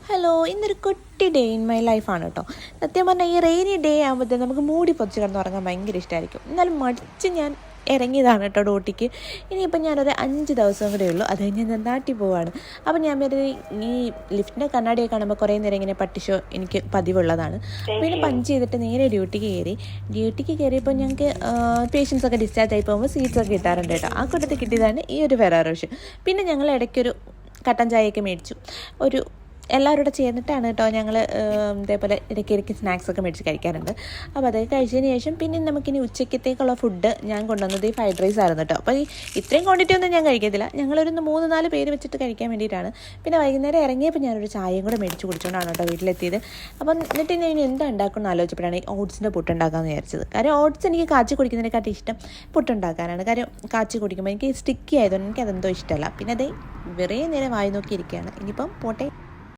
Hello, ഇന്നൊരു കുട്ടി day in my ലൈഫാണ് കേട്ടോ. സത്യം പറഞ്ഞാൽ ഈ റെയിനി ഡേ ആകുമ്പോഴത്തേക്കും നമുക്ക് മൂടി പൊതിച്ച് കിടന്നുറങ്ങാൻ ഭയങ്കര ഇഷ്ടമായിരിക്കും. എന്നാലും മടിച്ച് ഞാൻ ഇറങ്ങിയതാണ് കേട്ടോ ഡ്യൂട്ടിക്ക്. ഇനിയിപ്പം ഞാനൊരു 5 ദിവസം കൂടെ ഉള്ളൂ, അത് കഴിഞ്ഞ് ഞാൻ നാട്ടിൽ പോവാണ്. അപ്പം ഞാൻ ഈ ലിഫ്റ്റിൻ്റെ കണ്ണാടിയൊക്കെ കാണുമ്പോൾ കുറേ നേരം ഇങ്ങനെ പട്ടിഷോ എനിക്ക് പതിവുള്ളതാണ്. പിന്നെ പഞ്ച് ചെയ്തിട്ട് നേരെ ഡ്യൂട്ടിക്ക് കയറിയപ്പോൾ ഞങ്ങൾക്ക് പേഷ്യൻസൊക്കെ ഡിസ്ചാർജ് ആയി പോകുമ്പോൾ സീറ്റ്സൊക്കെ കിട്ടാറുണ്ട് കേട്ടോ. ആ കൂട്ടത്തിൽ കിട്ടിയതാണ് ഈ ഒരു ഫെറാറോ റോഷ്. പിന്നെ ഞങ്ങൾ ഇടയ്ക്കൊരു കട്ടൻ ചായയൊക്കെ മേടിച്ചു. എല്ലാവരും ചേർന്നിട്ടാണ് കേട്ടോ ഞങ്ങൾ ഇതേപോലെ ഇടയ്ക്കിടയ്ക്ക് സ്നാക്സൊക്കെ മേടിച്ച് കഴിക്കാറുണ്ട്. അപ്പോൾ അതൊക്കെ കഴിച്ചതിന് ശേഷം പിന്നെ നമുക്കിനി ഉച്ചക്കത്തേക്കുള്ള ഫുഡ് ഞാൻ കൊണ്ടുവന്നത് ഈ ഫ്രൈഡ് റൈസ് ആയിരുന്നു കേട്ടോ. അപ്പോൾ ഇത്രയും ക്വാണ്ടിറ്റി ഒന്നും ഞാൻ കഴിക്കത്തില്ല, ഞങ്ങളൊരു 3-4 പേര് വെച്ചിട്ട് കഴിക്കാൻ വേണ്ടിയിട്ടാണ്. പിന്നെ വൈകുന്നേരം ഇറങ്ങിയപ്പോൾ ഞാനൊരു ചായയും കൂടെ മേടിച്ച് കുടിച്ചുകൊണ്ടാണ് കേട്ടോ വീട്ടിലെത്തിയത്. അപ്പം എന്നിട്ട് ഞാൻ ഇനി എന്താ ഉണ്ടാക്കുമെന്ന് ആലോചിച്ചപ്പോഴാണ് ഈ ഓട്സിൻ്റെ പുട്ടുണ്ടാക്കാമെന്ന് വിചാരിച്ചത്. കാര്യം ഓട്സ് എനിക്ക് കാച്ചി കുടിക്കുന്നതിനെക്കാട്ടും ഇഷ്ടം പുട്ടുണ്ടാക്കാനാണ്. കാര്യം കാച്ചി കുടിക്കുമ്പോൾ എനിക്ക് സ്റ്റിക്കി ആയതുകൊണ്ട് എനിക്കതെന്തോ ഇഷ്ടമല്ല. പിന്നെ അതേ വെറേ നേരം വായി നോക്കിയിരിക്കുകയാണ്. ഇനിയിപ്പം പോട്ടെ.